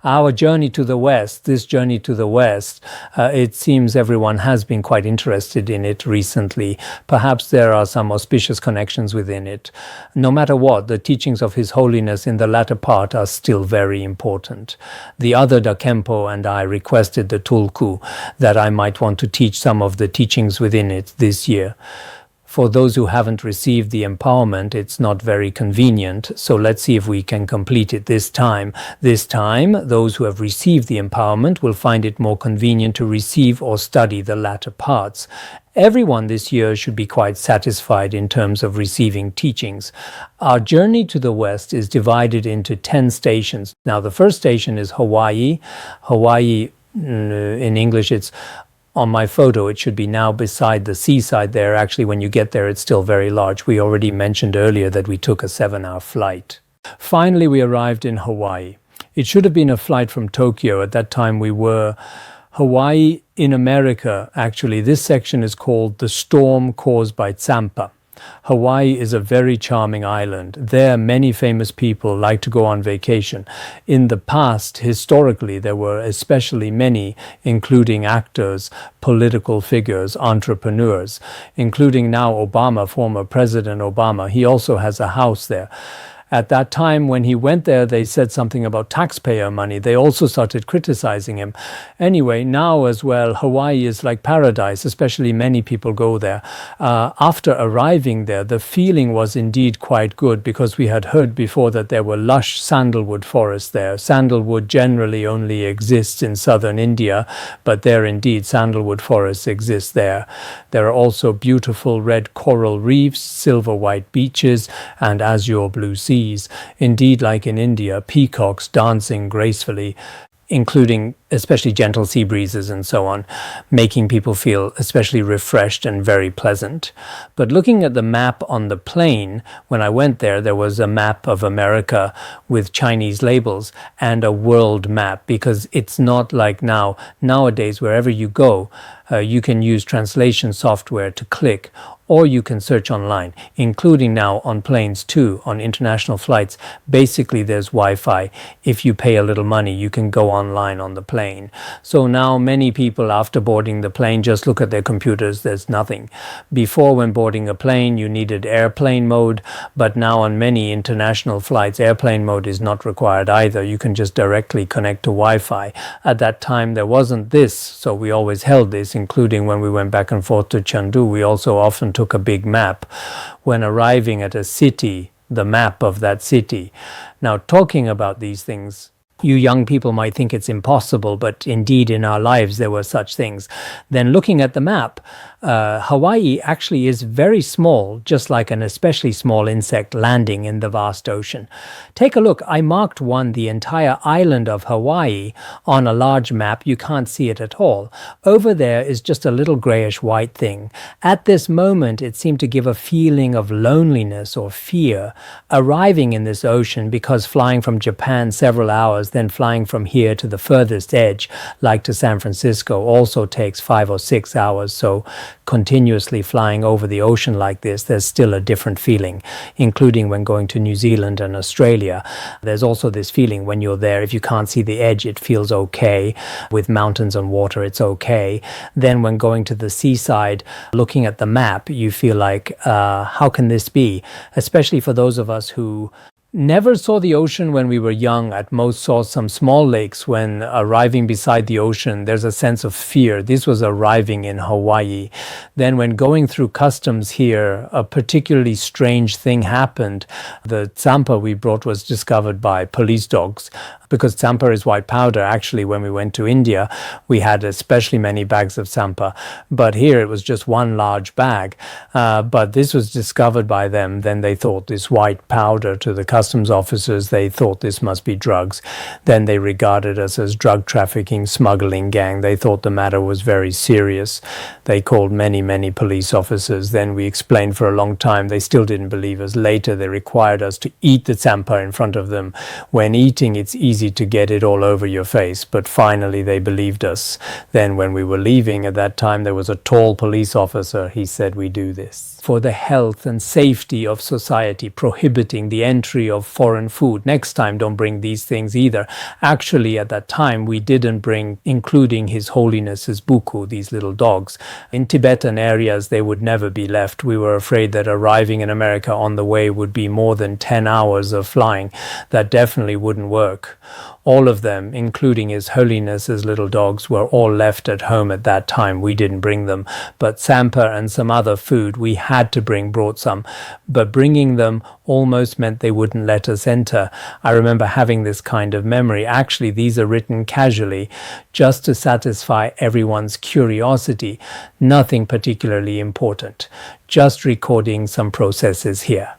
Our journey to the West, this journey to the West, it seems everyone has been quite interested in it recently. Perhaps there are some auspicious connections within it. No matter what, the teachings of His Holiness in the latter part are still very important. The other Khenpo and I requested the tulku that I might want to teach some of the teachings within it this year. For those who haven't received the empowerment, it's not very convenient, so let's see if we can complete it this time. This time, those who have received the empowerment will find it more convenient to receive or study the latter parts. Everyone this year should be quite satisfied in terms of receiving teachings. Our journey to the West is divided into 10 stations. Now, the first station is Hawaii. Hawaii, in English, it's on my photo, it should be now beside the seaside there. Actually, when you get there, it's still very large. We already mentioned earlier that we took a 7-hour flight. Finally, we arrived in Hawaii. It should have been a flight from Tokyo. At that time, we were Hawaii in America. Actually, this section is called The Storm Caused by Tsampa. Hawaii is a very charming island. There, many famous people like to go on vacation. In the past, historically, there were especially many, including actors, political figures, entrepreneurs, including now Obama, former President Obama. He also has a house there. At that time, when he went there, they said something about taxpayer money. They also started criticizing him. Anyway, now as well, Hawaii is like paradise, especially many people go there. After arriving there, the feeling was indeed quite good because we had heard before that there were lush sandalwood forests there. Sandalwood generally only exists in southern India, but there indeed sandalwood forests exist there. There are also beautiful red coral reefs, silver white beaches, and azure blue seas. Indeed, like in India, peacocks dancing gracefully, including especially gentle sea breezes and so on, making people feel especially refreshed and very pleasant. But looking at the map on the plane, when I went there, there was a map of America with Chinese labels and a world map, because it's not like nowadays, wherever you go, you can use translation software to click, or you can search online, including now on planes too, on international flights. Basically, there's Wi-Fi. If you pay a little money, you can go online on the plane. So now many people, after boarding the plane, just look at their computers. There's nothing. Before, when boarding a plane, you needed airplane mode, but now on many international flights, airplane mode is not required either. You can just directly connect to Wi-Fi. At that time, there wasn't this, so we always held this, including when we went back and forth to Chandu. We also often took a big map when arriving at a city, the map of that city. Now, talking about these things, you young people might think it's impossible, but indeed in our lives there were such things. Then looking at the map, Hawaii actually is very small, just like an especially small insect landing in the vast ocean. Take a look. I marked the entire island of Hawaii on a large map. You can't see it at all. Over there is just a little grayish white thing. At this moment, it seemed to give a feeling of loneliness or fear arriving in this ocean, because flying from Japan several hours, then flying from here to the furthest edge, like to San Francisco, also takes 5 or 6 hours. So continuously flying over the ocean like this, there's still a different feeling, including when going to New Zealand and Australia. There's also this feeling when you're there, if you can't see the edge, it feels okay. With mountains and water, it's okay. Then when going to the seaside, looking at the map, you feel like, how can this be? Especially for those of us who never saw the ocean when we were young, at most saw some small lakes. When arriving beside the ocean, there's a sense of fear. This was arriving in Hawaii. Then when going through customs here, a particularly strange thing happened. The tsampa we brought was discovered by police dogs. Because tsampa is white powder, actually, when we went to India, we had especially many bags of tsampa. But here it was just one large bag. But this was discovered by them. Then they thought this white powder to the customs officers, they thought this must be drugs. Then they regarded us as drug trafficking, smuggling gang. They thought the matter was very serious. They called many, many police officers. Then we explained for a long time. They still didn't believe us. Later, they required us to eat the tsampa in front of them. When eating, it's easy to get it all over your face, but finally they believed us. Then when we were leaving, at that time there was a tall police officer. He said, "We do this." for the health and safety of society, prohibiting the entry of foreign food. Next time, don't bring these things either. Actually, at that time, we didn't bring, including His Holiness's buku, these little dogs. In Tibetan areas, they would never be left. We were afraid that arriving in America on the way would be more than 10 hours of flying. That definitely wouldn't work. All of them, including His Holiness's little dogs, were all left at home at that time. We didn't bring them. But sampa and some other food we had to bring, brought some. But bringing them almost meant they wouldn't let us enter. I remember having this kind of memory. Actually, these are written casually, just to satisfy everyone's curiosity. Nothing particularly important. Just recording some processes here.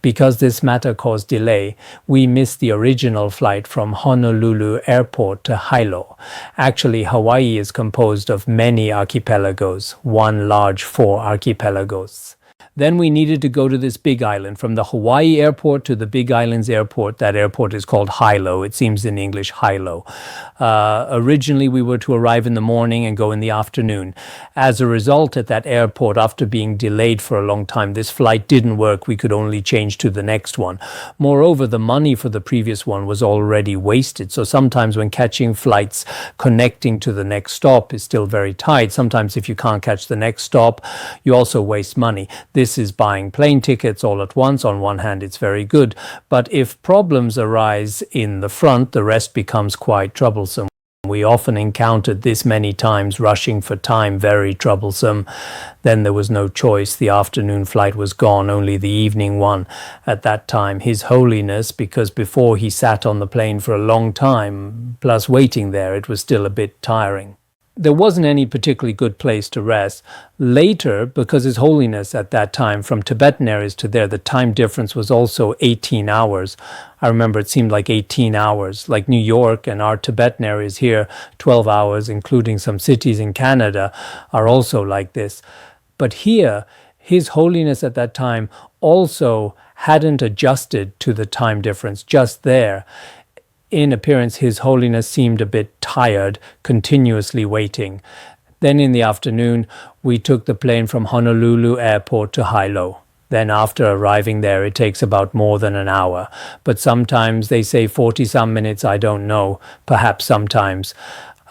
Because this matter caused delay, we missed the original flight from Honolulu Airport to Hilo. Actually, Hawaii is composed of many archipelagos, one large 4 archipelagos. Then we needed to go to this big island. From the Hawaii airport to the Big Islands airport, that airport is called Hilo. It seems in English, Hilo. Originally, we were to arrive in the morning and go in the afternoon. As a result, at that airport, after being delayed for a long time, this flight didn't work. We could only change to the next one. Moreover, the money for the previous one was already wasted. So sometimes when catching flights connecting to the next stop is still very tight. Sometimes if you can't catch the next stop, you also waste money. This is buying plane tickets all at once. On one hand, it's very good. But if problems arise in the front, the rest becomes quite troublesome. We often encountered this many times, rushing for time, very troublesome. Then there was no choice. The afternoon flight was gone, only the evening one. At that time, His Holiness, because before he sat on the plane for a long time, plus waiting there, it was still a bit tiring. There wasn't any particularly good place to rest. Later, because His Holiness at that time, from Tibetan areas to there, the time difference was also 18 hours. I remember it seemed like 18 hours, like New York and our Tibetan areas here, 12 hours, including some cities in Canada, are also like this. But here, His Holiness at that time also hadn't adjusted to the time difference just there. In appearance, His Holiness seemed a bit tired, continuously waiting. Then in the afternoon, we took the plane from Honolulu Airport to Hilo. Then after arriving there, it takes about more than an hour. But sometimes they say 40-some minutes, I don't know, perhaps sometimes.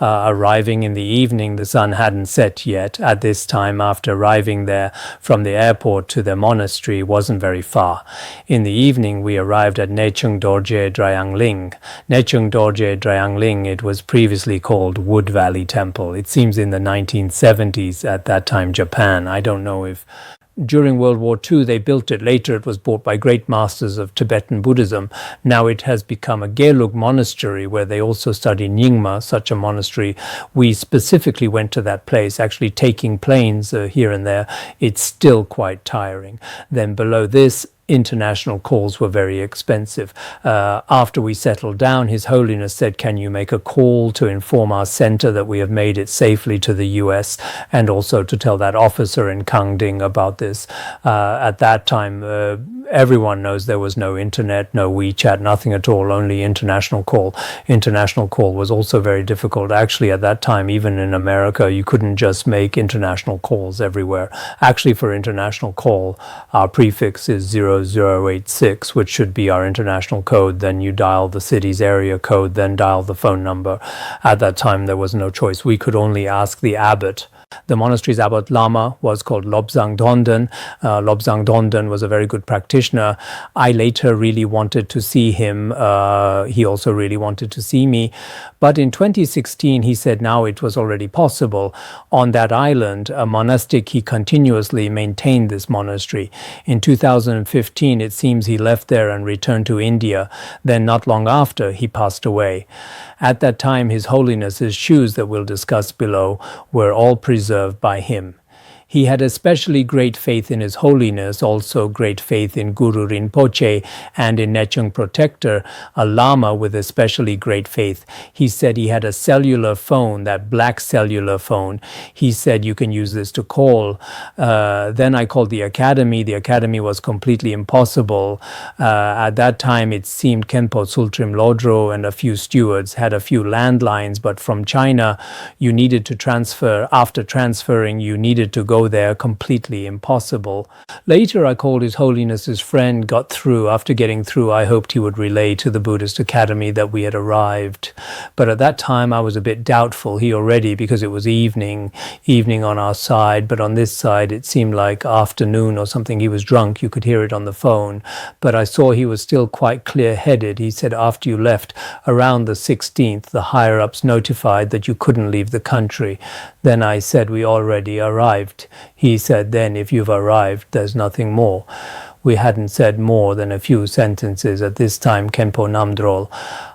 Arriving in the evening, the sun hadn't set yet. At this time, after arriving there from the airport to the monastery, wasn't very far. In the evening, we arrived at Nechung Dorje Drayangling. Nechung Dorje Drayangling, it was previously called Wood Valley Temple. It seems in the 1970s, at that time, Japan. I don't know if during World War II, they built it. Later, it was bought by great masters of Tibetan Buddhism. Now it has become a Gelug monastery where they also study Nyingma, such a monastery. We specifically went to that place, actually taking planes here and there. It's still quite tiring. Then below this, international calls were very expensive. After we settled down, His Holiness said, can you make a call to inform our center that we have made it safely to the US, and also to tell that officer in Kangding about this. At that time, everyone knows there was no internet, no WeChat, nothing at all, only international call. International call was also very difficult. Actually, at that time, even in America, you couldn't just make international calls everywhere. Actually, for international call, our prefix is 0086, which should be our international code. Then you dial the city's area code, then dial the phone number. At that time, there was no choice. We could only ask the abbot. The monastery's abbot lama was called Lobsang Donden. Lobsang Donden was a very good practitioner. I later really wanted to see him. He also really wanted to see me. But in 2016, he said now it was already possible. On that island, a monastic, he continuously maintained this monastery. In 2015, it seems he left there and returned to India. Then not long after, he passed away. At that time, His Holiness's shoes that we'll discuss below were all preserved by him. He had especially great faith in His Holiness, also great faith in Guru Rinpoche and in Nechung Protector, a Lama with especially great faith. He said he had a cellular phone, that black cellular phone. He said you can use this to call. Then I called the academy. The academy was completely impossible. At that time, it seemed Khenpo Sultrim Lodro and a few stewards had a few landlines, but from China, you needed to transfer. After transferring, you needed to go go there, completely impossible. Later, I called His Holiness's friend, got through. After getting through, I hoped he would relay to the Buddhist Academy that we had arrived. But at that time, I was a bit doubtful. He already, because it was evening on our side, but on this side, it seemed like afternoon or something. He was drunk. You could hear it on the phone. But I saw he was still quite clear-headed. He said, after you left, around the 16th, the higher-ups notified that you couldn't leave the country. Then I said, we already arrived. He said, then if you've arrived, there's nothing more. We hadn't said more than a few sentences. At this time, Khenpo Namdrol,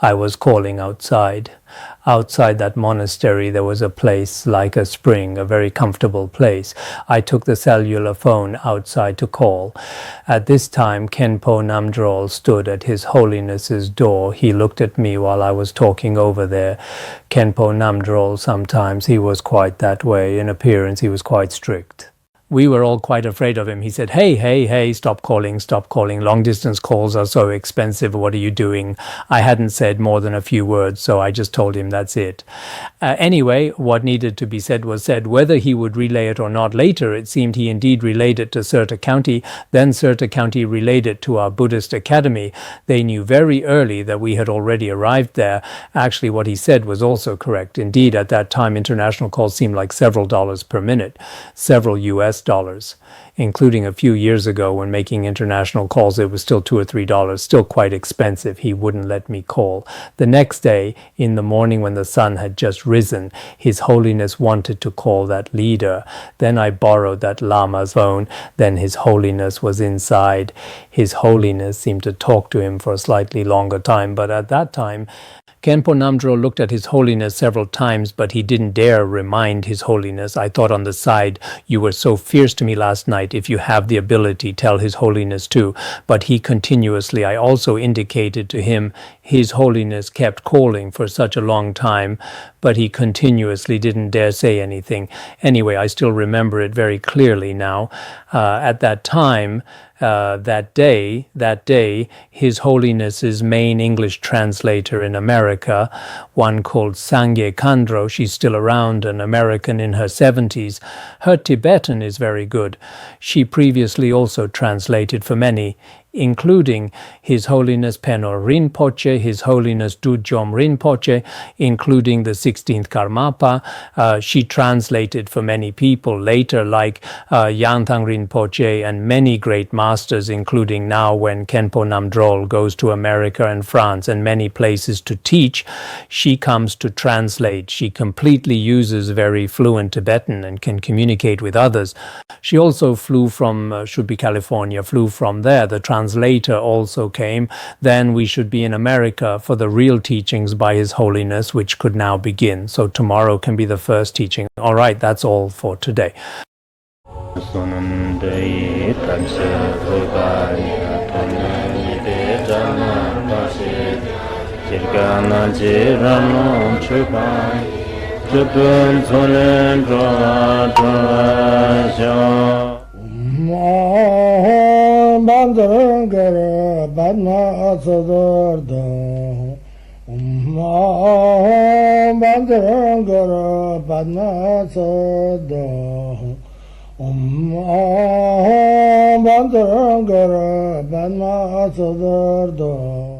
I was calling outside. Outside that monastery, there was a place like a spring, a very comfortable place. I took the cellular phone outside to call. At this time, Khenpo Namdrol stood at His Holiness's door. He looked at me while I was talking over there. Khenpo Namdrol, sometimes he was quite that way. In appearance, he was quite strict. We were all quite afraid of him. He said, hey, stop calling. Long-distance calls are so expensive. What are you doing? I hadn't said more than a few words, so I just told him that's it. Anyway, what needed to be said was said. Whether he would relay it or not later, it seemed he indeed relayed it to Serta County. Then Serta County relayed it to our Buddhist Academy. They knew very early that we had already arrived there. Actually, what he said was also correct. Indeed, at that time, international calls seemed like several dollars per minute, several US dollars, including a few years ago when making international calls, it was still $2 or $3, still quite expensive. He wouldn't let me call. The next day, in the morning when the sun had just risen, His Holiness wanted to call that leader. Then I borrowed that Lama's phone. Then His Holiness was inside. His Holiness seemed to talk to him for a slightly longer time, but at that time, Khenpo Namdrol looked at His Holiness several times, but he didn't dare remind His Holiness. I thought on the side, you were so fierce to me last night. If you have the ability, tell His Holiness too. But he continuously, I also indicated to him, His Holiness kept calling for such a long time, but he continuously didn't dare say anything. Anyway, I still remember it very clearly now. At that time, that day, His Holiness's main English translator in America, one called Sangye Khandro, she's still around, an American in her 70s. Her Tibetan is very good. She previously also translated for many, including His Holiness Penor Rinpoche, His Holiness Dudjom Rinpoche, including the 16th Karmapa. She translated for many people later, like Yanthang Rinpoche and many great masters, including now when Khenpo Namdrol goes to America and France and many places to teach, she comes to translate. She completely uses very fluent Tibetan and can communicate with others. She also flew from, should be California, flew from there. The translator also came. Then we should be in America for the real teachings by His Holiness, which could now begin. So tomorrow can be the first teaching. All right, that's all for today. Bandharangara Badna Sodargye Bandharangara Badna Sodargye Bandharangara Badna Sodargye